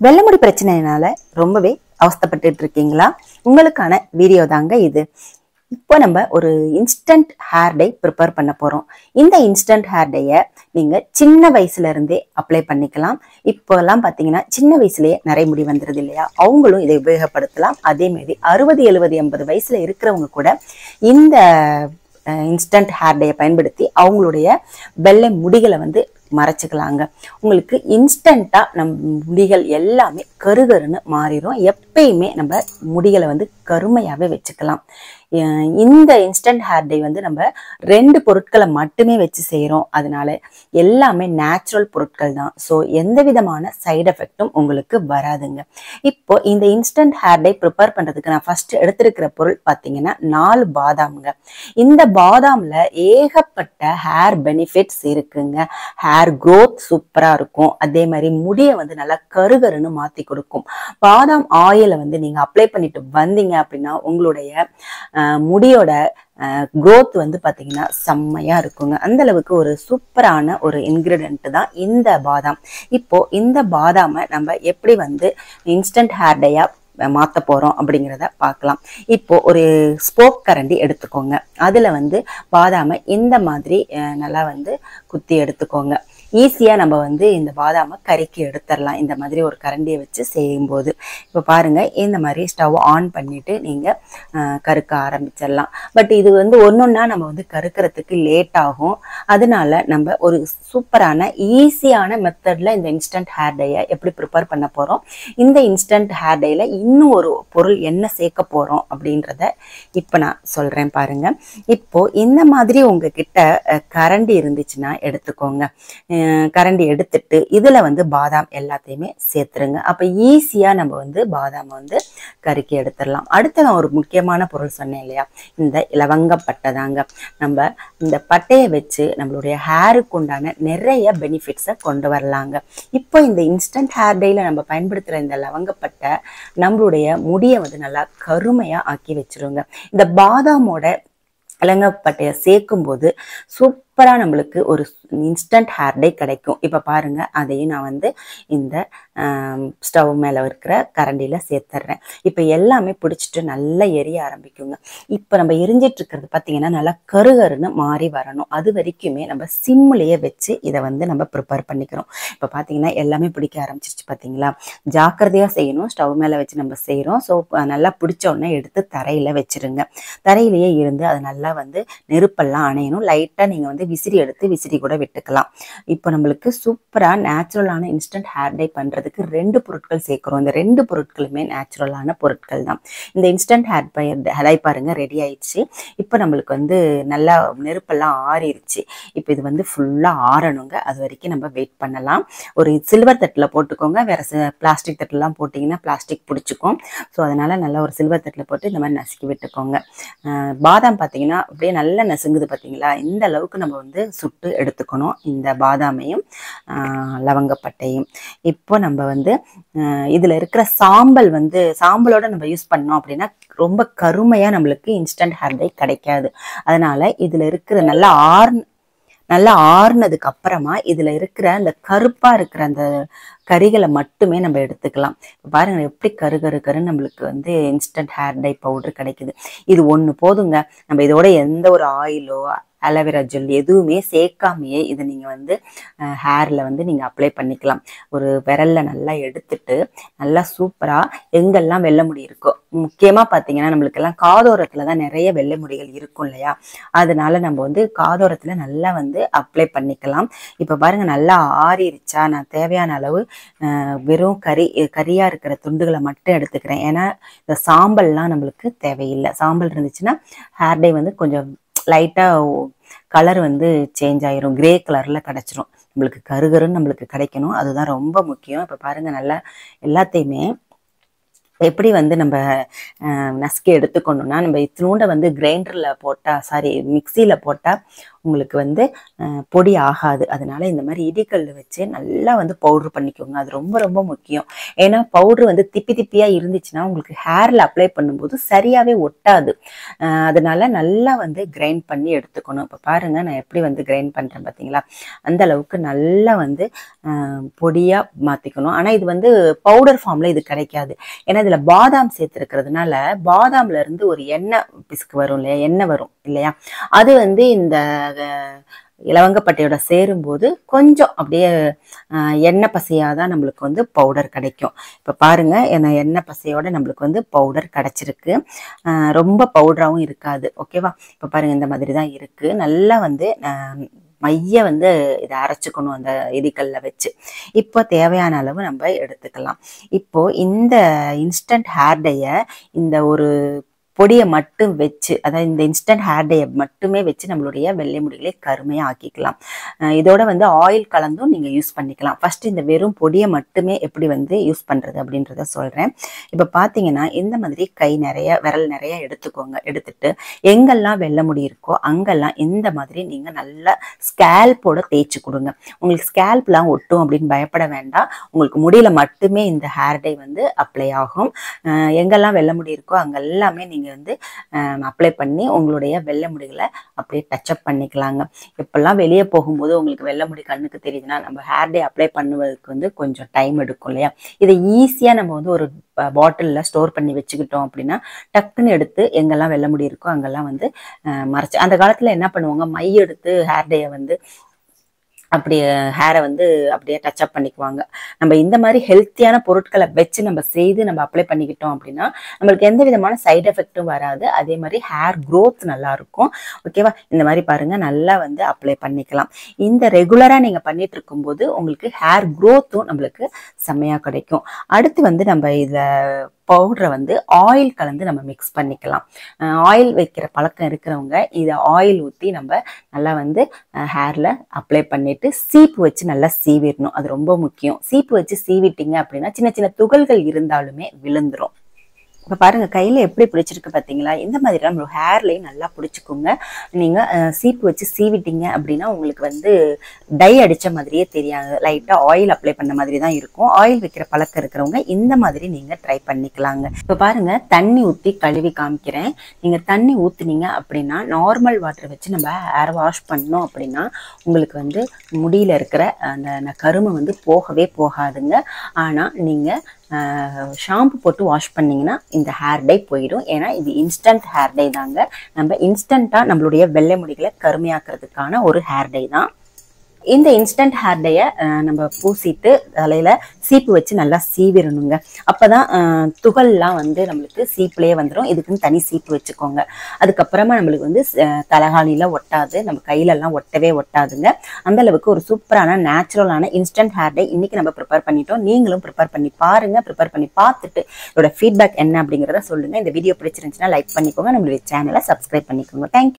வெள்ளை முடி பிரச்சனையினால ரொம்பவே அவஸ்தைப்பட்டுட்டு இருக்கீங்களா? உங்களுக்கான வீடியோ தாங்க இது. இப்போ நம்ம ஒரு இன்ஸ்டன்ட் ஹேர் டை ப்ரிப்பேர் பண்ண போறோம். இந்த இன்ஸ்டன்ட் ஹேர் டைய நீங்க சின்ன வயசுல இருந்தே அப்ளை பண்ணிக்கலாம். இப்போ எல்லாம் பாத்தீங்கன்னா சின்ன வயசுலயே நிறைய முடி வந்துருது இல்லையா? அவங்களும் இதை உபயோகப்படுத்தலாம். அதே மாதிரி 60, 70, 80 வயசுல இருக்கிறவங்க கூட இந்த இன்ஸ்டன்ட் ஹேர் டைய பயன்படுத்தி அவங்களுடைய வெள்ளை முடிகளை மறைச்சிக்கலாங்க. உங்களுக்கு இன்ஸ்டண்டா முடிகள் எல்லாமே கருகருன்னு மாறிடும். எப்பயுமே நம்ம முடிகளை கருமையாவே வச்சுக்கலாம். இந்த இன்ஸ்டன்ட் ஹேர் டை நம்ம 2 பொருட்களை மட்டுமே வச்சு செய்யறோம். அதனால எல்லாமே நேச்சுரல் பொருட்கள் தான். ஸோ எந்த விதமான சைடு எஃபெக்டும் உங்களுக்கு வராதுங்க. இப்போ இந்த இன்ஸ்டன்ட் ஹேர் டை ப்ரிப்பேர் பண்றதுக்கு நான் ஃபர்ஸ்ட் எடுத்திருக்கிற பொருள் பார்த்தீங்கன்னா 4 பாதாம்ங்க. இந்த பாதாம்ல ஏகப்பட்ட ஹேர் பெனிஃபிட்ஸ் இருக்குங்க. ஹேர் growth சூப்பரா இருக்கும். அதே மாதிரி முடியை நல்லா கருகருன்னு மாத்தி கொடுக்கும். பாதாம் ஆயிலை நீங்க அப்ளை பண்ணிட்டு வந்தீங்க அப்படின்னா உங்களுடைய முடியோட growth பாத்தீங்கன்னா செம்மையா இருக்குங்க. அந்த அளவுக்கு ஒரு சூப்பரான ஒரு இன்கிரிடியன்ட் தான் இந்த பாதாம். இப்போ இந்த பாதாமை நம்ம எப்படி இன்ஸ்டன்ட் ஹேர் டையா மாத்த போறோம் அப்படிங்கிறத பார்க்கலாம். இப்போ ஒரு ஸ்போக் கரண்டி எடுத்துக்கோங்க. அதுல பாதாமை இந்த மாதிரி நல்லா குத்தி எடுத்துக்கோங்க. ஈஸியா நம்ம இந்த பாதாமை கறிக்கு எடுத்துடலாம். இந்த மாதிரி ஒரு கரண்டியை வச்சு செய்யும்போது இப்போ பாருங்க, இந்த மாதிரி ஸ்டவ் ஆன் பண்ணிட்டு நீங்க கறுக்க ஆரம்பிச்சிடலாம். பட் இது ஒன்னொன்னா நம்ம கறுக்கிறதுக்கு லேட் ஆகும். அதனால நம்ம ஒரு சூப்பரான ஈஸியான மெத்தட்ல இந்த இன்ஸ்டன்ட் ஹேர் டையை எப்படி ப்ரிப்பேர் பண்ண போறோம், இந்த இன்ஸ்டன்ட் ஹேர் டைல இன்னும் ஒரு பொருள் என்ன சேர்க்க போறோம் அப்படின்றத இப்ப நான் சொல்றேன் பாருங்க. இப்போ இந்த மாதிரி உங்ககிட்ட கரண்டி இருந்துச்சுன்னா எடுத்துக்கோங்க. கரண்டி எடுத்துட்டு இதுல பாதாம் எல்லாத்தையுமே சேர்த்துருங்க. அப்ப ஈஸியா நம்ம பாதாம் கருக்கி எடுத்துடலாம். அடுத்து நான் ஒரு முக்கியமான பொருள் சொன்னேன் இல்லையா, இந்த லவங்கப்பட்டை தாங்க. நம்ம இந்த பட்டையை வச்சு நம்மளுடைய ஹேருக்கு உண்டான நிறைய பெனிஃபிட்ஸை கொண்டு வரலாங்க. இப்போ இந்த இன்ஸ்டன்ட் ஹேர் டைல நம்ம பயன்படுத்துற இந்த லவங்கப்பட்டை நம்மளுடைய முடியை நல்லா கருமையா ஆக்கி வச்சிருங்க. இந்த பாதாமோட லவங்கப்பட்டையை சேர்க்கும் போது சூப்பரா நம்மளுக்கு ஒரு இன்ஸ்டன்ட் ஹேர் டை கிடைக்கும். இப்ப பாருங்க, அதையும் நான் இந்த ஸ்டவ் மேல இருக்கிற கரண்டியில சேர்த்துறேன். இப்ப எல்லாமே பிடிச்சிட்டு நல்லா எரிய ஆரம்பிக்குங்க. இப்ப நம்ம எரிஞ்சிட்டு இருக்கிறது பாத்தீங்கன்னா நல்லா கருகருன்னு மாறி வரணும். அது வரைக்குமே நம்ம சிம்லயே வச்சு இதை நம்ம ப்ரிப்பேர் பண்ணிக்கிறோம். இப்ப பாத்தீங்கன்னா எல்லாமே பிடிக்க ஆரம்பிச்சிருச்சு பாத்தீங்களா? ஜாக்கிரதையா செய்யணும். ஸ்டவ் மேல வச்சு நம்ம செய்யறோம். ஸோ நல்லா பிடிச்ச உடனே எடுத்து தரையில வச்சிருங்க. தரையிலேயே இருந்து அது நல்லா நெருப்பெல்லாம் அணையணும். லைட்டா நீங்க விசிறி எடுத்து விசிறி கூட விட்டுக்கலாம். இப்போ நம்மளுக்கு சூப்பரா நேச்சுரலான இன்ஸ்டன்ட் ஹேர் டை பண்றதுக்கு 2 பொருட்கள் சேர்க்கிறோம். இந்த 2 பொருட்களுமே நேச்சுரலான பொருட்கள் தான். இந்த இன்ஸ்டன்ட் ஹேர் டை பாருங்க ரெடி ஆயிடுச்சு. இப்போ நம்மளுக்கு நல்லா நெருப்பெல்லாம் ஆறிடுச்சு. இப்போ இது ஃபுல்லா ஆறணுங்க. அது வரைக்கும் நம்ம வெயிட் பண்ணலாம். ஒரு சில்வர் தட்டில் போட்டுக்கோங்க. வேற பிளாஸ்டிக் தட்டுலாம் போட்டிங்கன்னா பிளாஸ்டிக் பிடிச்சிக்கும். ஸோ அதனால நல்லா ஒரு சில்வர் தட்டில் போட்டு இந்த மாதிரி நசுக்கி விட்டுக்கோங்க. பாதாம் பார்த்தீங்கன்னா அப்படியே நல்லா நசுங்குது பார்த்தீங்களா? இந்த அளவுக்கு நம்ம சுட்டு எடுத்துக்கணும் இந்த பாதாமையும் லவங்கப்பட்டையும். இப்போ நம்ம இதுல இருக்கிற சாம்பலோட நம்ம யூஸ் பண்ணோம் அப்படின்னா ரொம்ப கருமையா நம்மளுக்கு இன்ஸ்டன்ட் ஹேர் டை கிடைக்காது. அதனால இதுல இருக்கிற நல்லா ஆறுனதுக்கு அப்புறமா இதுல இருக்கிற அந்த கருப்பா இருக்கிற அந்த கறிகளை மட்டுமே நம்ம எடுத்துக்கலாம். பாருங்க எப்படி கருன்னு நம்மளுக்கு இன்ஸ்டன்ட் ஹேர் டை பவுடர் கிடைக்குது. இது ஒண்ணு போதுங்க. நம்ம இதோட எந்த ஒரு ஆயிலோ அலோவேரா ஜெல் எதுவுமே சேர்க்காமையே இதை நீங்க ஹேர்ல நீங்க அப்ளை பண்ணிக்கலாம். ஒரு விரல்ல நல்லா எடுத்துட்டு நல்லா சூப்பரா எங்கெல்லாம் வெள்ளை முடி இருக்கோ, முக்கியமா பாத்தீங்கன்னா நம்மளுக்கு எல்லாம் காதோரத்துலதான் நிறைய வெள்ளை முடிகள் இருக்கும் இல்லையா? அதனால நம்ம காதோரத்துல நல்லா அப்ளை பண்ணிக்கலாம். இப்ப பாருங்க நல்லா ஆறிடுச்சா? நான் தேவையான அளவு வெறும் கறியா இருக்கிற துண்டுகளை மட்டும் எடுத்துக்கிறேன். ஏன்னா இந்த சாம்பல்லாம் நம்மளுக்கு தேவையில்லை. சாம்பல் இருந்துச்சுன்னா ஹேர் டை கொஞ்சம் லைட்டா கலர் சேஞ்ச் ஆயிரும். கிரே கலர்ல கிடைச்சிரும். நம்மளுக்கு கருகருன்னு நம்மளுக்கு கிடைக்கணும். அதுதான் ரொம்ப முக்கியம். இப்ப பாருங்க நல்லா எல்லாத்தையுமே எப்படி நம்ம நசுக்கி எடுத்துக்கணும்னா, நம்ம இத்தினூண்ட கிரைண்டர்ல போட்டா மிக்சியில போட்டா உங்களுக்கு வந்து பொடி ஆகாது. அதனால இந்த மாதிரி இடிக்கல்ல வச்சு நல்லா வந்து பவுடர் பண்ணிக்கோங்க. அது ரொம்ப ரொம்ப முக்கியம். ஏன்னா பவுடர் வந்து திப்பி திப்பியா இருந்துச்சுன்னா உங்களுக்கு ஹேர்ல அப்ளை பண்ணும்போது சரியாவே ஒட்டாது. அதனால நல்லா வந்து கிரைண்ட் பண்ணி எடுத்துக்கணும். இப்போ பாருங்க நான் எப்படி வந்து கிரைண்ட் பண்றேன் பார்த்தீங்களா? அந்த அளவுக்கு நல்லா வந்து பொடியா மாத்திக்கணும். ஆனா இது வந்து பவுடர் ஃபார்ம்ல இது கிடைக்காது. ஏன்னா இதுல பாதாம் சேர்த்துருக்கிறதுனால பாதாம்ல இருந்து ஒரு எண்ணெய் பிசுக்கு வரும் இல்லையா, எண்ணெய் வரும் இல்லையா, அது வந்து இந்த இலவங்கப்பட்டையோட சேரும்போது கொஞ்சம் அப்படியே எண்ணெய் பசையாதான் நம்மளுக்கு வந்து பவுடர் கிடைக்கும். இப்போ பாருங்க எண்ணெய் பசையோட நம்மளுக்கு வந்து பவுடர் கிடைச்சிருக்கு. ரொம்ப பவுடராகவும் இருக்காது. ஓகேவா? இப்போ பாருங்க இந்த மாதிரி தான் இருக்கு. நல்லா வந்து மைய வந்து இதை அரைச்சிக்கணும் அந்த இடிக்கல்ல வச்சு. இப்போ தேவையான அளவு நம்ம எடுத்துக்கலாம். இப்போ இந்த இன்ஸ்டன்ட் ஹேர் டைய இந்த ஒரு பொடியை மட்டும் வச்சு, அதாவது இந்த இன்ஸ்டன்ட் ஹேர் டைய மட்டுமே வச்சு நம்மளுடைய வெள்ளை முடிகளை கருமையாக ஆக்கிக்கலாம். இதோட வந்து ஆயில் கலந்தும் நீங்கள் யூஸ் பண்ணிக்கலாம். ஃபர்ஸ்ட் இந்த வெறும் பொடியை மட்டுமே எப்படி வந்து யூஸ் பண்ணுறது அப்படின்றத சொல்கிறேன். இப்போ பார்த்தீங்கன்னா இந்த மாதிரி கை நிறைய விரல் நிறைய எடுத்துக்கோங்க. எடுத்துட்டு எங்கெல்லாம் வெள்ளை முடி இருக்கோ அங்கெல்லாம் இந்த மாதிரி நீங்கள் நல்லா ஸ்கேல்போட தேய்ச்சி கொடுங்க. உங்களுக்கு ஸ்கேல்ப்லாம் ஒட்டும் அப்படின்னு பயப்பட வேண்டாம். உங்களுக்கு முடியல மட்டுமே இந்த ஹேர் டை வந்து அப்ளை ஆகும். எங்கெல்லாம் வெள்ளை முடி இருக்கோ அங்கெல்லாமே நீங்கள் வந்து அப்ளை பண்ணி உங்களுடைய வெள்ளை முடிகளை அப்படியே டச்சப் பண்ணிக்கலாங்க. இப்பெல்லாம் வெளியே போகும்போது உங்களுக்கு வெள்ளை முடி கண்ணுக்கு தெரியுதுன்னா நம்ம ஹேர் டே அப்ளை பண்ணுவதற்கு வந்து கொஞ்சம் டைம் எடுக்கும் இல்லையா? இதை ஈஸியாக நம்ம வந்து ஒரு பாட்டிலில் ஸ்டோர் பண்ணி வச்சுக்கிட்டோம் அப்படின்னா டக்குன்னு எடுத்து எங்கெல்லாம் வெள்ளை முடி இருக்கோ அங்கெல்லாம் வந்து மறைச்சு, அந்த காலத்தில் என்ன பண்ணுவாங்க, மை எடுத்து ஹேர் டேயை வந்து அப்படியே ஹேரை வந்து அப்படியே டச்சப் பண்ணிக்குவாங்க. நம்ம இந்த மாதிரி ஹெல்த்தியான பொருட்களை வச்சு நம்ம செய்து நம்ம அப்ளை பண்ணிக்கிட்டோம் அப்படின்னா நம்மளுக்கு எந்த விதமான சைடு எஃபெக்டும் வராது. அதே மாதிரி ஹேர் க்ரோத் நல்லா இருக்கும். ஓகேவா? இந்த மாதிரி பாருங்க நல்லா வந்து அப்ளை பண்ணிக்கலாம். இந்த ரெகுலரா நீங்க பண்ணிட்டு இருக்கும்போது உங்களுக்கு ஹேர் க்ரோத்தும் நம்மளுக்கு செம்மையா கிடைக்கும். அடுத்து வந்து நம்ம இதுல பவுடரை வந்து ஆயில் கலந்து நம்ம மிக்ஸ் பண்ணிக்கலாம். ஆயில் வைக்கிற பழக்கம் இருக்கிறவங்க இதை ஆயில் ஊற்றி நம்ம நல்லா வந்து ஹேரில் அப்ளை பண்ணிட்டு சீப்பு வச்சு நல்லா சீவிடணும். அது ரொம்ப முக்கியம். சீப்பு வச்சு சீவிட்டீங்க அப்படின்னா சின்ன சின்ன துகள்கள் இருந்தாலுமே விழுந்துரும். இப்போ பாருங்க கையில் எப்படி பிடிச்சிருக்கு பார்த்தீங்களா? இந்த மாதிரி நம்ம ஹேர்லையும் நல்லா பிடிச்சிக்கோங்க. நீங்கள் சீப்பு வச்சு சீவிட்டீங்க அப்படின்னா உங்களுக்கு வந்து டை அடித்த மாதிரியே தெரியாது. லைட்டாக ஆயில் அப்ளை பண்ண மாதிரி தான் இருக்கும். ஆயில் வைக்கிற பழக்கம் இருக்கிறவங்க இந்த மாதிரி நீங்கள் ட்ரை பண்ணிக்கலாங்க. இப்போ பாருங்க தண்ணி ஊற்றி கழுவி காமிக்கிறேன். நீங்கள் தண்ணி ஊற்றுனீங்க அப்படின்னா நார்மல் வாட்டர் வச்சு நம்ம ஹேர் வாஷ் பண்ணோம் அப்படின்னா உங்களுக்கு வந்து முடியில் இருக்கிற அந்த கருமை வந்து போகவே போகாதுங்க. ஆனால் நீங்கள் ஷாம்பு போட்டு வாஷ் பண்ணிங்கன்னா இந்த ஹேர் டை போயிடும். ஏன்னா இது இன்ஸ்டன்ட் ஹேர் டை தாங்க. நம்ம இன்ஸ்டண்ட்டாக நம்மளுடைய வெள்ளை முடிகளை கருமையாக்குறதுக்கான ஒரு ஹேர் டை தான். இந்த இன்ஸ்டன்ட் ஹேர் டைய நம்ம பூசிட்டு தலையில சீப்பு வச்சு நல்லா சீவிடணுங்க. அப்பதான் துகள்லாம் வந்து நம்மளுக்கு சீப்புலேயே வந்துடும். இதுக்குன்னு தனி சீப்பு வச்சுக்கோங்க. அதுக்கப்புறமா நம்மளுக்கு வந்து தலகாணில ஒட்டாது, நம்ம கையிலெல்லாம் ஒட்டவே ஒட்டாதுங்க. அந்த அளவுக்கு ஒரு சூப்பரான நேச்சுரலான இன்ஸ்டன்ட் ஹேர் டை இன்னைக்கு நம்ம ப்ரிப்பேர் பண்ணிட்டோம். நீங்களும் ப்ரிப்பேர் பண்ணி பாருங்க. ப்ரிப்பேர் பண்ணி பார்த்துட்டு இதோட ஃபீட்பேக் என்ன அப்படிங்கிறத சொல்லுங்க. இந்த வீடியோ பிடிச்சிருந்துச்சுன்னா லைக் பண்ணிக்கோங்க. நம்மளுடைய சேனலை சப்ஸ்கிரைப் பண்ணிக்கோங்க. தேங்க்யூ.